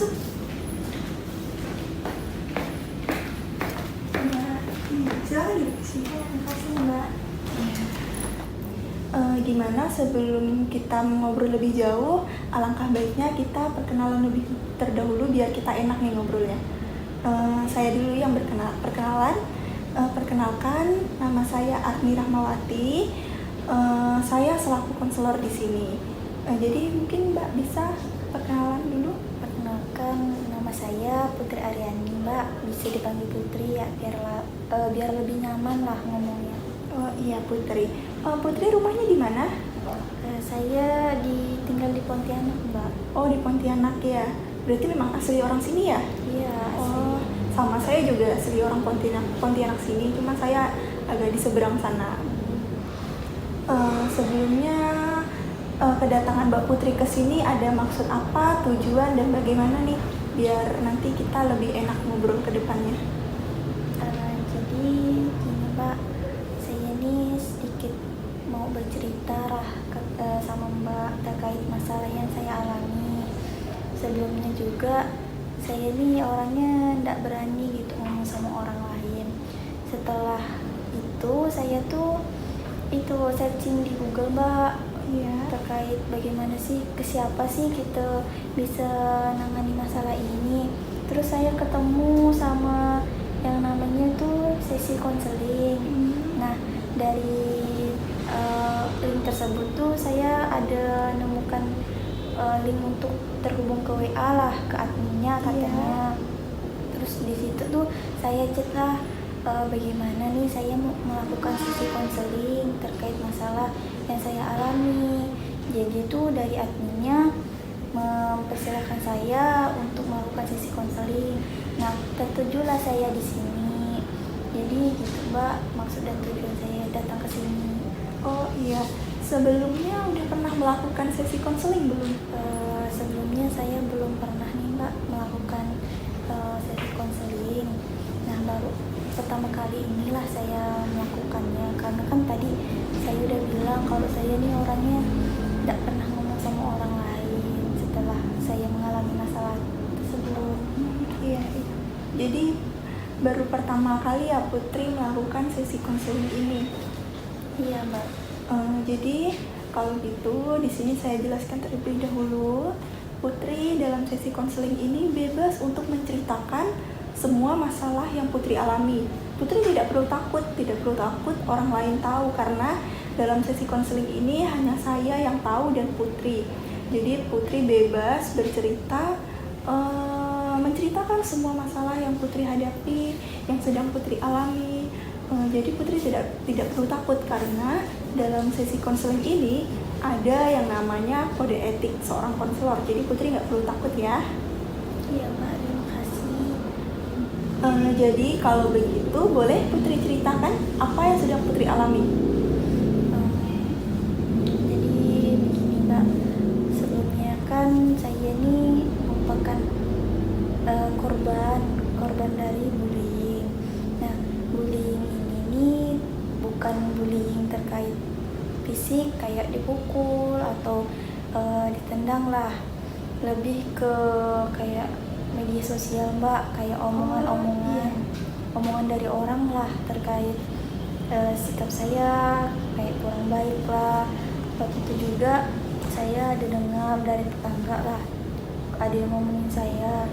masuk. Mbak, silakan duduk di sini. Terima kasih Mbak. Gimana sebelum kita ngobrol lebih jauh, alangkah baiknya kita perkenalan lebih terdahulu biar kita enak nih ngobrolnya. Saya dulu yang perkenalan. Perkenalkan, nama saya Arni Rahmawati. Saya selaku konselor di sini. Jadi mungkin Mbak bisa perkenalan dulu. Perkenalkan, nama saya Putri Aryani Mbak. Bisa dipanggil Putri ya, biar lebih nyaman lah ngomongnya. Oh iya Putri. Putri rumahnya di mana? Saya tinggal di Pontianak Mbak. Oh di Pontianak ya. Berarti memang asli orang sini ya? Iya. Oh sama saya juga asli orang Pontianak sini. Cuma saya agak di seberang sana. Sebelumnya kedatangan Mbak Putri ke sini ada maksud apa, tujuan dan bagaimana nih? Biar nanti kita lebih enak ngobrol ke depannya. Jadi gini Mbak, saya ini sedikit mau bercerita lah sama Mbak terkait masalah yang saya alami. Sebelumnya juga saya ini orangnya tidak berani gitu ngomong sama orang lain. Setelah itu saya searching di Google Mbak, Iya. terkait bagaimana sih, ke siapa sih kita bisa nangani masalah ini. Terus saya ketemu sama yang namanya tuh sesi konseling. Nah dari link tersebut tuh saya ada nemukan link untuk terhubung ke WA lah, ke adminnya katanya. Terus di situ tuh saya chat lah bagaimana nih saya mau melakukan sesi konseling terkait masalah yang saya alami. Jadi tuh dari adminnya mempersilahkan saya untuk melakukan sesi konseling. Nah, tertujulah saya di sini. Jadi gitu Mbak, maksud dan tujuan saya datang ke sini. Oh iya. Sebelumnya udah pernah melakukan sesi konseling belum? Sebelumnya saya belum pernah nih Mbak melakukan sesi konseling. Nah, baru pertama kali inilah saya melakukannya, karena kan tadi saya udah bilang kalau saya nih orangnya tidak pernah ngomong sama orang lain setelah saya mengalami masalah tersebut. Iya. Jadi baru pertama kali ya Putri melakukan sesi konseling ini. Iya Mbak. Jadi kalau gitu di sini saya jelaskan terlebih dahulu. Putri dalam sesi konseling ini bebas untuk menceritakan semua masalah yang Putri alami. Putri tidak perlu takut orang lain tahu, karena dalam sesi konseling ini hanya saya yang tahu dan Putri. Jadi Putri bebas bercerita, menceritakan semua masalah yang Putri hadapi, yang sedang Putri alami. Jadi Putri tidak perlu takut, karena dalam sesi konseling ini ada yang namanya kode etik seorang konselor. Jadi Putri nggak perlu takut ya. Iya Mbak, terima kasih. Jadi kalau begitu boleh Putri ceritakan apa yang sedang Putri alami. Jadi begini Mbak, sebelumnya kan saya ini merupakan korban dari bullying. Nah, bullying ini bukan bullying terkait fisik kayak dipukul atau ditendang lah, lebih ke kayak media sosial Mbak, kayak omongan dari orang lah terkait sikap saya kayak kurang baik lah. Waktu itu juga saya ada dengar dari tetangga lah, ada yang ngomongin saya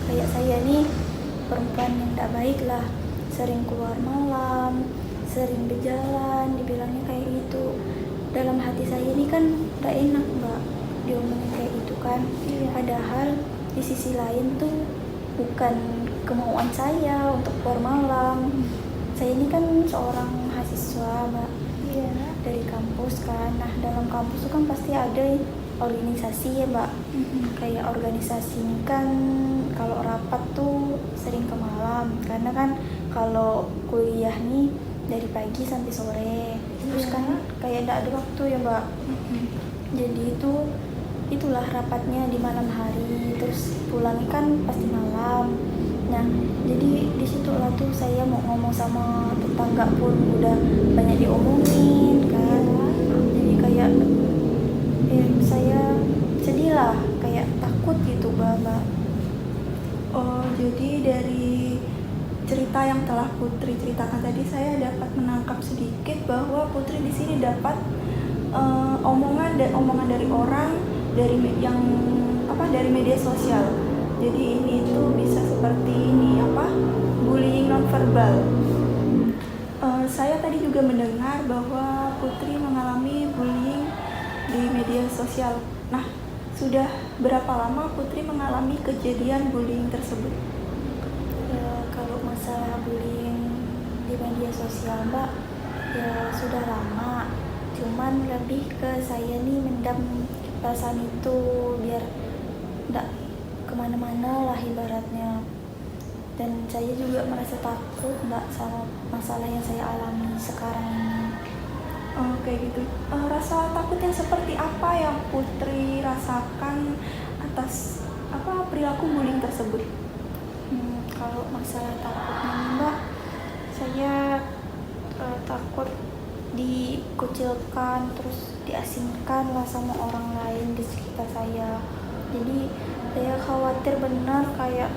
kayak saya nih perempuan yang tidak baik lah, sering keluar malam, sering berjalan, dibilangnya kayak gitu. Dalam hati saya ini kan tidak enak Mbak diomongin kayak gitu kan. Padahal di sisi lain tuh bukan kemauan saya untuk keluar malam. Saya ini kan seorang mahasiswa Mbak, dari kampus kan. Nah dalam kampus tuh kan pasti ada organisasi ya Mbak. Kayak organisasi ini kan kalau rapat tuh sering ke malam, karena kan kalau kuliah nih dari pagi sampai sore, terus kan kayak tidak ada waktu ya Mbak. Jadi itulah rapatnya di malam hari, terus pulangnya kan pasti malam. Nah jadi disitulah tuh saya mau ngomong sama tetangga pun udah banyak diomongin kan. Jadi kayak saya sedih lah, kayak takut gitu Mbak. Oh, jadi dari cerita yang telah Putri ceritakan tadi, saya dapat menangkap sedikit bahwa Putri di sini dapat omongan dari orang yang dari media sosial. Jadi ini itu bisa seperti ini bullying nonverbal. Saya tadi juga mendengar bahwa Putri mengalami bullying di media sosial. Nah, sudah berapa lama Putri mengalami kejadian bullying tersebut? Ya, kalau masalah bullying di media sosial Mbak, ya sudah lama. Cuman lebih ke saya nih mendam perasaan itu biar nggak kemana-mana lah ibaratnya. Dan saya juga merasa takut Mbak sama masalah yang saya alami sekarang ini. Kayak gitu. Rasa takut yang seperti apa yang Putri rasakan atas perilaku bullying tersebut? Kalau masalah takutnya nih Mbak, saya takut dikucilkan, terus diasingkan lah sama orang lain di sekitar saya. Jadi saya khawatir benar, kayak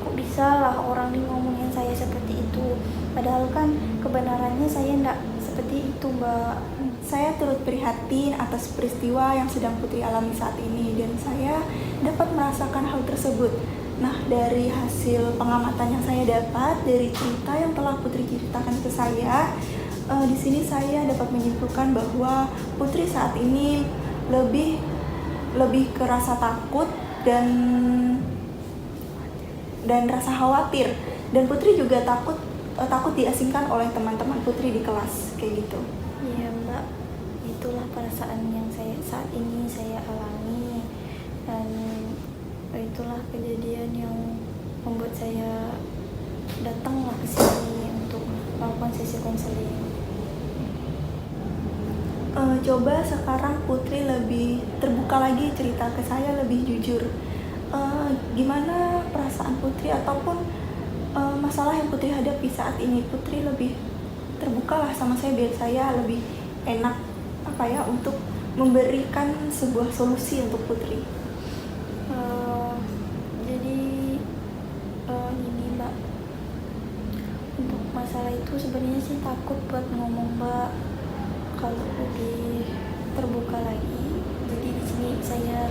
kok bisa lah orang nih ngomongin saya seperti itu, padahal kan kebenarannya saya enggak seperti itu Mbak. Saya turut prihatin atas peristiwa yang sedang Putri alami saat ini, dan saya dapat merasakan hal tersebut. Nah, dari hasil pengamatan yang saya dapat dari cerita yang telah Putri ceritakan ke saya, di sini saya dapat menyimpulkan bahwa Putri saat ini lebih ke rasa takut dan rasa khawatir, dan Putri juga takut diasingkan oleh teman-teman Putri di kelas, kayak gitu. Iya Mbak, itulah perasaan yang saat ini saya alami, dan itulah kejadian yang membuat saya datanglah ke sini untuk melakukan sesi konseling. Coba sekarang Putri lebih terbuka lagi cerita ke saya, lebih jujur. Gimana perasaan Putri ataupun masalah yang Putri hadapi saat ini? Putri lebih terbukalah sama saya biar saya lebih enak untuk memberikan sebuah solusi untuk Putri. Jadi ini Mbak, untuk masalah itu sebenarnya sih takut buat ngomong Mbak. Kalau lebih terbuka lagi, jadi di sini saya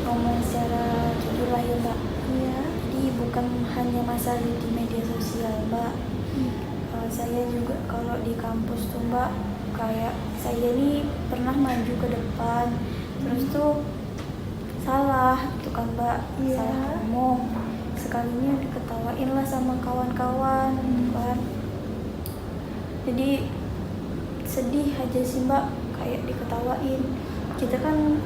ngomong secara jujur lah ya Mbak. Iya. Jadi bukan hanya masalah di media sosial Mbak. Saya juga kalau di kampus tuh Mbak, kayak saya nih pernah maju ke depan, terus tuh salah itu kan Mbak. Iya. Salah ngomong, sekalinya diketawain lah sama kawan-kawan kan. Jadi sedih aja sih Mbak, kayak diketawain. Kita kan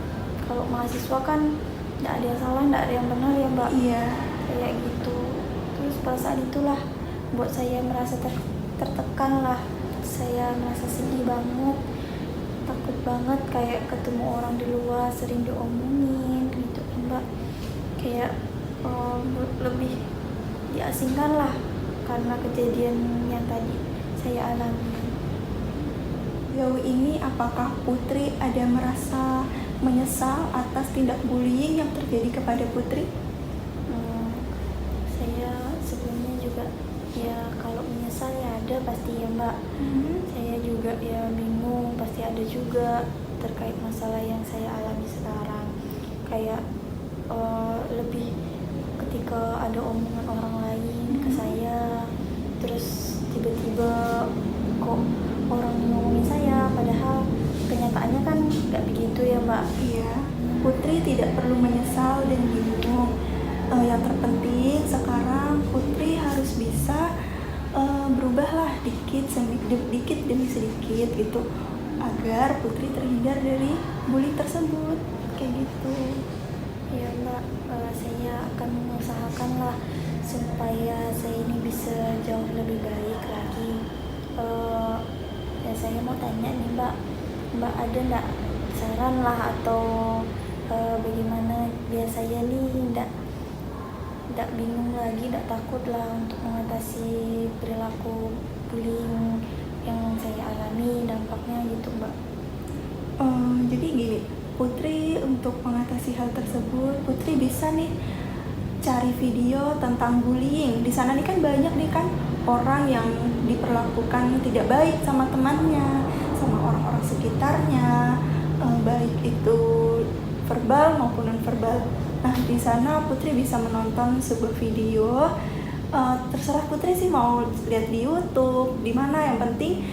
kalau mahasiswa kan nggak ada yang salah, nggak ada yang benar ya Mbak. Iya. Kayak gitu. Terus perasaan itulah buat saya merasa tertekan lah. Saya merasa sedih banget, takut banget kayak ketemu orang di luar sering diomongin gitu kan Mbak. Kayak lebih diasingkan lah karena kejadian yang tadi saya alami. Sejauh ini apakah Putri ada merasa menyesal atas tindak bullying yang terjadi kepada Putri? Saya sebelumnya juga ya kalau menyesal ya ada pasti ya Mbak. Saya juga ya bingung, pasti ada juga terkait masalah yang saya alami sekarang. Kayak lebih ketika ada omongan orang lain ke saya, terus tiba-tiba kok orang ngomongin saya, padahal kenyataannya kan nggak begitu ya Mbak. Iya, Putri tidak perlu menyesal dan bingung. Yang terpenting sekarang Putri harus bisa berubahlah dikit demi sedikit gitu, agar Putri terhindar dari bullying tersebut, kayak gitu. Ya Mbak, saya akan mengusahakan lah supaya saya ini bisa jauh lebih baik lagi. Ya saya mau tanya nih Mbak ada nggak saran lah atau bagaimana biar saya nih nggak bingung lagi, nggak takut lah untuk mengatasi perilaku bullying yang saya alami dampaknya gitu Mbak. Jadi gini, Putri untuk mengatasi hal tersebut, Putri bisa nih cari video tentang bullying. Di sana nih kan banyak nih kan orang yang diperlakukan tidak baik sama temannya, sama orang-orang sekitarnya, baik itu verbal maupun non verbal. Nah, di sana Putri bisa menonton sebuah video. Terserah Putri sih mau lihat di YouTube, di mana, yang penting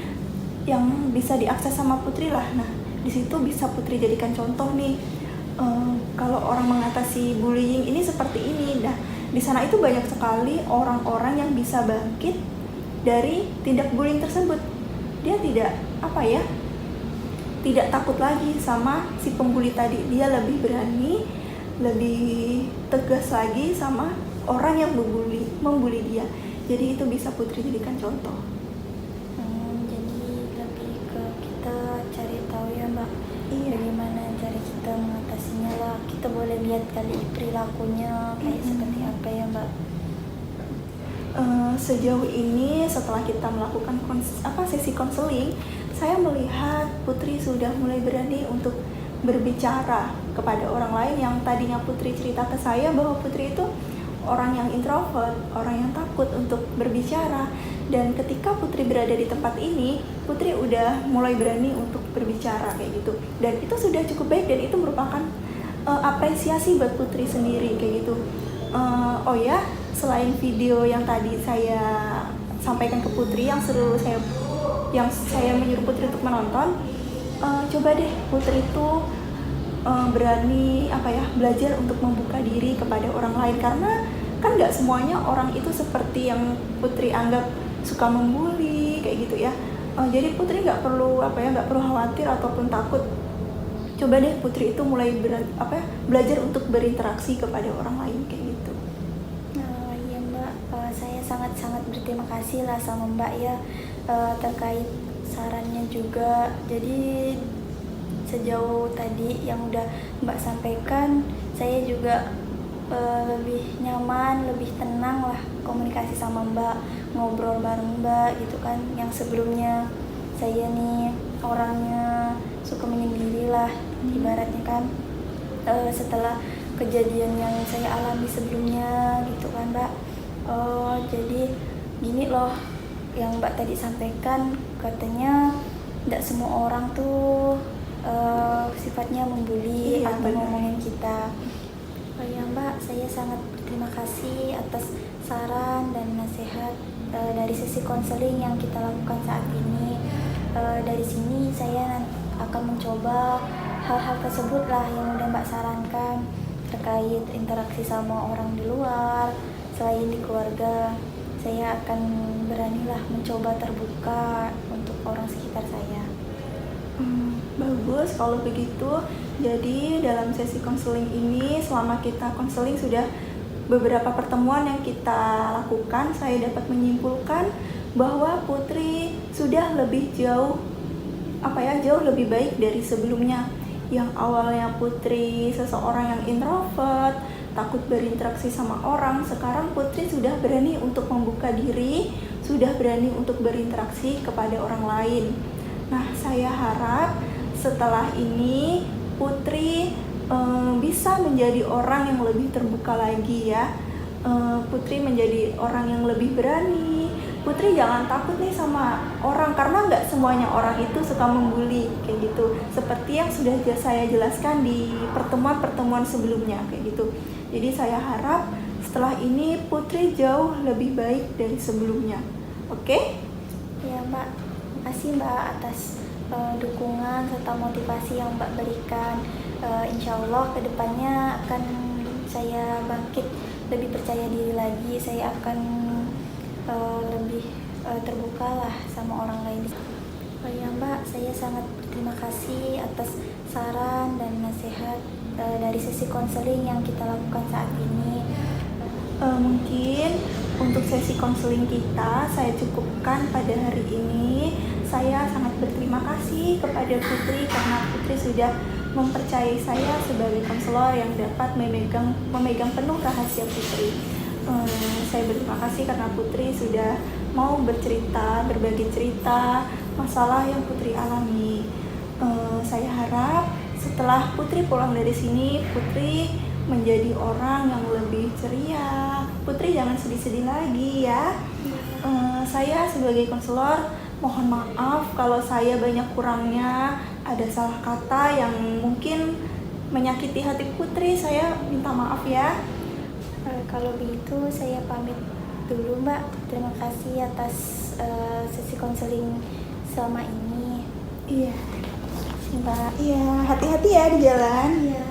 yang bisa diakses sama Putri lah. Nah, di situ bisa Putri jadikan contoh nih. Kalau orang mengatasi bullying ini seperti ini. Nah, di sana itu banyak sekali orang-orang yang bisa bangkit dari tindak bullying tersebut. Dia tidak takut lagi sama si pembuli tadi. Dia lebih berani, lebih tegas lagi sama orang yang membuli dia. Jadi itu bisa Putri jadikan contoh. Jadi lebih ke kita cari tahu ya Mbak, Iya. bagaimana cara kita mengatasinya lah. Kita boleh lihat kali perilakunya kayak seperti apa ya Mbak. Sejauh ini setelah kita melakukan sesi konseling, saya melihat Putri sudah mulai berani untuk berbicara kepada orang lain. Yang tadinya Putri cerita ke saya bahwa Putri itu orang yang introvert, orang yang takut untuk berbicara. Dan ketika Putri berada di tempat ini, Putri udah mulai berani untuk berbicara kayak gitu. Dan itu sudah cukup baik, dan itu merupakan apresiasi buat Putri sendiri kayak gitu. Oh ya, selain video yang tadi saya sampaikan ke Putri, yang saya menyuruh Putri untuk menonton, coba deh Putri itu berani belajar untuk membuka diri kepada orang lain, karena kan nggak semuanya orang itu seperti yang Putri anggap suka membuli kayak gitu ya. Jadi Putri nggak perlu khawatir ataupun takut. Coba deh Putri itu mulai belajar untuk berinteraksi kepada orang lain kayak gitu. Iya Mbak, saya sangat-sangat berterima kasih lah sama Mbak ya, terkait sarannya juga. Jadi sejauh tadi yang udah Mbak sampaikan, saya juga lebih nyaman, lebih tenang lah komunikasi sama Mbak, ngobrol bareng Mbak gitu kan. Yang sebelumnya saya nih orangnya suka menyendiri lah ibaratnya kan, setelah kejadian yang saya alami sebelumnya gitu kan Mbak. Jadi gini loh yang Mbak tadi sampaikan, katanya tidak semua orang tuh sifatnya membuli atau benar. ngomongin kita. Ya Mbak, saya sangat berterima kasih atas saran dan nasihat dari sesi konseling yang kita lakukan saat ini. Dari sini saya akan mencoba hal-hal tersebut lah yang udah Mbak sarankan terkait interaksi sama orang di luar. Selain di keluarga, saya akan beranilah mencoba terbuka untuk orang sekitar saya. Bagus kalau begitu. Jadi dalam sesi konseling ini, selama kita konseling sudah beberapa pertemuan yang kita lakukan, saya dapat menyimpulkan bahwa Putri sudah lebih jauh lebih baik dari sebelumnya. Yang awalnya Putri seseorang yang introvert, takut berinteraksi sama orang, sekarang Putri sudah berani untuk membuka diri, sudah berani untuk berinteraksi kepada orang lain. Nah, saya harap setelah ini Putri bisa menjadi orang yang lebih terbuka lagi ya. Putri menjadi orang yang lebih berani. Putri jangan takut nih sama orang, karena nggak semuanya orang itu suka membuli kayak gitu. Seperti yang sudah saya jelaskan di pertemuan-pertemuan sebelumnya kayak gitu. Jadi saya harap setelah ini Putri jauh lebih baik dari sebelumnya. Oke? Ya Mbak, makasih Mbak atas dukungan serta motivasi yang Mbak berikan. Insya Allah kedepannya akan saya bangkit, lebih percaya diri lagi. Saya akan lebih terbuka lah sama orang lain. Ya Mbak, saya sangat berterima kasih atas saran dan nasihat dari sesi konseling yang kita lakukan saat ini. Mungkin untuk sesi konseling kita saya cukupkan pada hari ini. Saya sangat berterima kasih kepada Putri karena Putri sudah mempercayai saya sebagai konselor yang dapat memegang penuh rahasia Putri. Saya berterima kasih karena Putri sudah mau berbagi cerita masalah yang Putri alami. Saya harap setelah Putri pulang dari sini, Putri menjadi orang yang lebih ceria. Putri jangan sedih-sedih lagi ya. Saya sebagai konselor mohon maaf kalau saya banyak kurangnya, ada salah kata yang mungkin menyakiti hati Putri. Saya minta maaf ya. Kalau begitu saya pamit dulu Mbak. Terima kasih atas sesi konseling selama ini. Iya. Mbak. Iya, hati-hati ya di jalan. Iya.